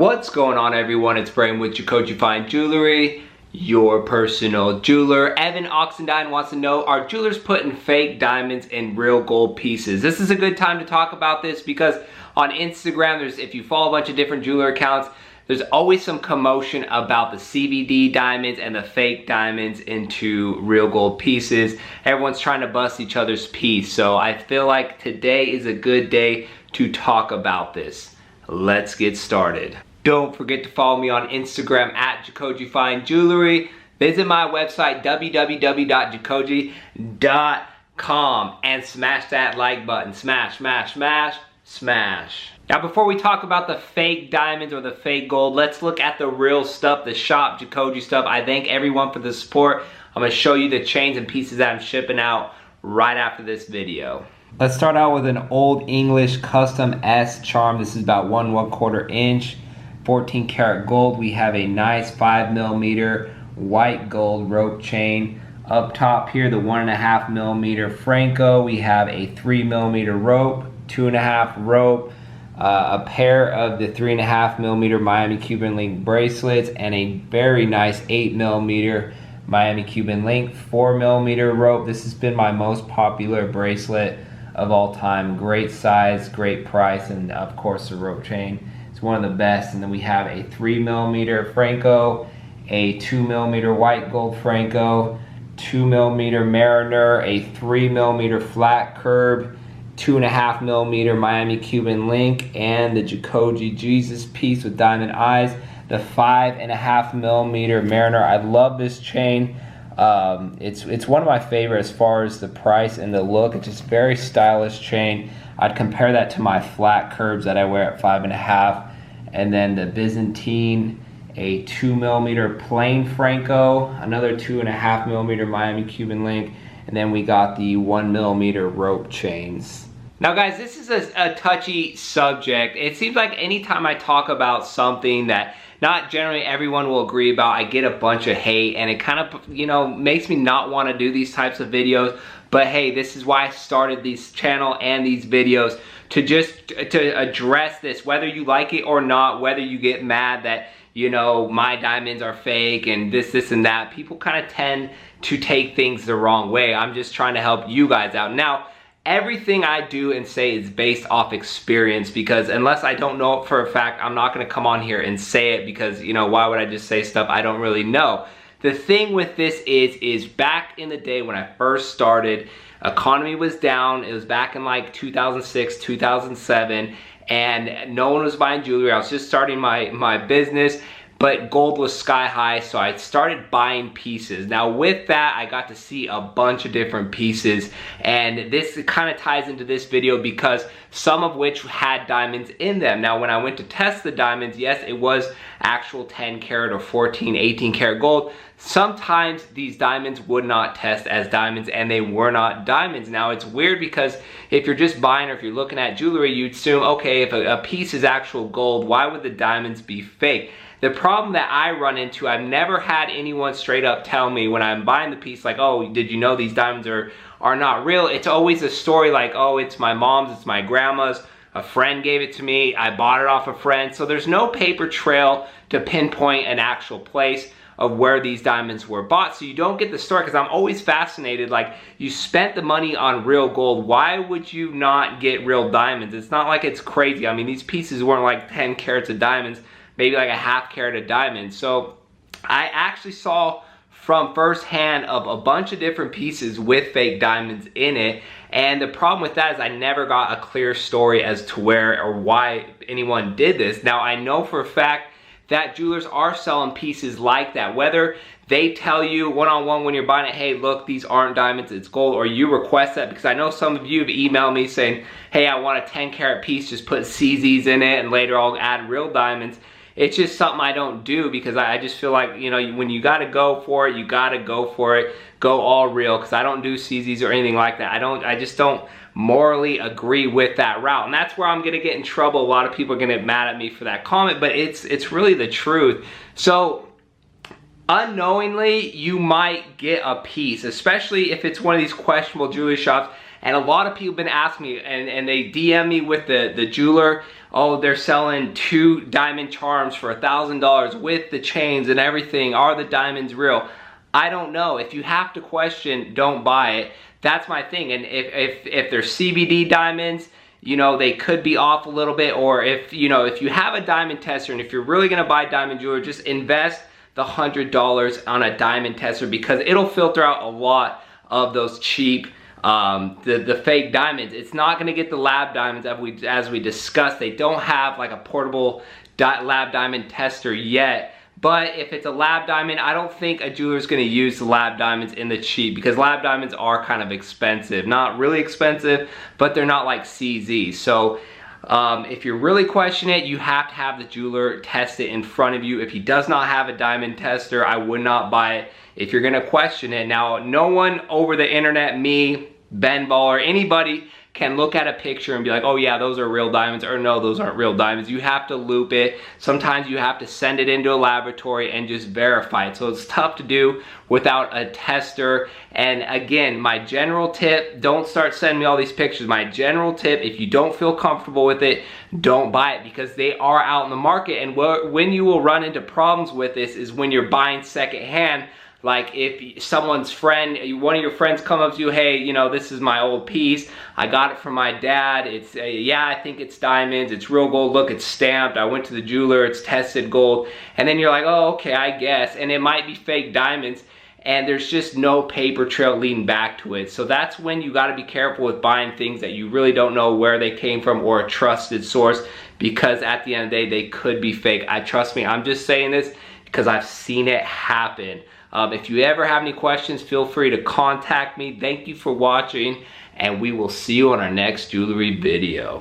What's going on, everyone? It's Brain with JACOJE Fine Jewelry, your personal jeweler. Evan Oxendine wants to know, are jewelers putting fake diamonds in real gold pieces? This is a good time to talk about this because on Instagram, if you follow a bunch of different jeweler accounts, there's always some commotion about the CVD diamonds and the fake diamonds into real gold pieces. Everyone's trying to bust each other's piece. So I feel like today is a good day to talk about this. Let's get started. Don't forget to follow me on Instagram at JACOJE Fine Jewelry. Visit my website www.jacoje.com and smash that like button. Smash, smash, smash, smash. Now before we talk about the fake diamonds or the fake gold, let's look at the real stuff, the shop JACOJE stuff. I thank everyone for the support. I'm going to show you the chains and pieces that I'm shipping out right after this video. Let's start out with an Old English Custom S charm. This is about 1¼ inch, 14 karat gold. We have a nice 5mm white gold rope chain. Up top here, the 1.5mm Franco. We have a 3mm rope, 2.5 rope, a pair of the 3.5mm Miami Cuban link bracelets, and a very nice 8mm Miami Cuban link, 4mm rope. This has been my most popular bracelet of all time. Great size, great price, and of course the rope chain. It's one of the best. And then we have a 3mm Franco, a 2mm white gold Franco, 2mm Mariner, a 3mm flat curb, 2.5mm Miami Cuban link, and the JACOJE Jesus piece with diamond eyes, the 5.5mm Mariner. I love this chain. It's one of my favorites as far as the price and the look. It's just very stylish chain. I'd compare that to my flat curbs that I wear at 5.5. And then the Byzantine, a 2mm plain Franco, another 2.5mm Miami Cuban link, and then we got the 1mm rope chains. Now guys, this is a touchy subject. It seems like anytime I talk about something that not generally everyone will agree about, I get a bunch of hate, and it kind of, makes me not want to do these types of videos. But hey, this is why I started this channel and these videos, to address this, whether you like it or not, whether you get mad that, my diamonds are fake and this and that. People kind of tend to take things the wrong way. I'm just trying to help you guys out. Now, everything I do and say is based off experience, because unless I don't know it for a fact, I'm not going to come on here and say it, because, why would I just say stuff I don't really know? The thing with this is back in the day when I first started, economy was down. It was back in like 2006, 2007, and no one was buying jewelry. I was just starting my business, but gold was sky high, so I started buying pieces. Now with that, I got to see a bunch of different pieces, and this kind of ties into this video because some of which had diamonds in them. Now when I went to test the diamonds, yes, it was actual 10 karat or 14, 18 karat gold. Sometimes these diamonds would not test as diamonds, and they were not diamonds. Now it's weird because if you're just buying or if you're looking at jewelry, you'd assume, okay, if a piece is actual gold, why would the diamonds be fake? The problem that I run into, I've never had anyone straight up tell me when I'm buying the piece, like, oh, did you know these diamonds are not real? It's always a story like, oh, it's my mom's, it's my grandma's, a friend gave it to me, I bought it off a friend. So there's no paper trail to pinpoint an actual place of where these diamonds were bought. So you don't get the story, because I'm always fascinated, like, you spent the money on real gold, why would you not get real diamonds? It's not like it's crazy. I mean, these pieces weren't like 10 carats of diamonds, maybe like a ½ carat of diamonds. So I actually saw from firsthand of a bunch of different pieces with fake diamonds in it. And the problem with that is I never got a clear story as to where or why anyone did this. Now I know for a fact that jewelers are selling pieces like that, whether they tell you one-on-one when you're buying it, hey, look, these aren't diamonds, it's gold, or you request that, because I know some of you have emailed me saying, hey, I want a 10 karat piece, just put CZs in it and later I'll add real diamonds. It's just something I don't do, because I just feel like, when you gotta go for it, you gotta go for it. Go all real, because I don't do CZs or anything like that. I just don't morally agree with that route. And that's where I'm gonna get in trouble. A lot of people are gonna get mad at me for that comment, but it's really the truth. So unknowingly, you might get a piece, especially if it's one of these questionable jewelry shops, And a lot of people have been asking me, and they DM me with the jeweler, oh, they're selling 2 diamond charms for $1,000 with the chains and everything. Are the diamonds real? I don't know. If you have to question, don't buy it. That's my thing. And if they're CBD diamonds, you know, they could be off a little bit. Or if, you know, if you have a diamond tester and if you're really gonna buy diamond jewelry, just invest the $100 on a diamond tester, because it'll filter out a lot of those cheap, the fake diamonds. It's not gonna get the lab diamonds as we discussed. They don't have like a portable lab diamond tester yet. But if it's a lab diamond, I don't think a jeweler is going to use the lab diamonds in the cheap, because lab diamonds are kind of expensive. Not really expensive, but they're not like CZ. So if you're really questioning it, you have to have the jeweler test it in front of you. If he does not have a diamond tester, I would not buy it if you're going to question it. Now, no one over the internet, me, Ben Ball, or anybody can look at a picture and be like, oh yeah, those are real diamonds, or no, those aren't real diamonds. You have to loop it. Sometimes you have to send it into a laboratory and just verify it. So it's tough to do without a tester. And again, my general tip, don't start sending me all these pictures. My general tip, if you don't feel comfortable with it, don't buy it, because they are out in the market. And when you will run into problems with this is when you're buying secondhand. Like if someone's friend, one of your friends come up to you, hey, you know, this is my old piece. I got it from my dad. It's, yeah, I think it's diamonds. It's real gold. Look, it's stamped. I went to the jeweler. It's tested gold. And then you're like, oh, okay, I guess. And it might be fake diamonds. And there's just no paper trail leading back to it. So that's when you got to be careful with buying things that you really don't know where they came from or a trusted source, because at the end of the day, they could be fake. Trust me, I'm just saying this because I've seen it happen. If you ever have any questions, feel free to contact me. Thank you for watching, and we will see you on our next jewelry video.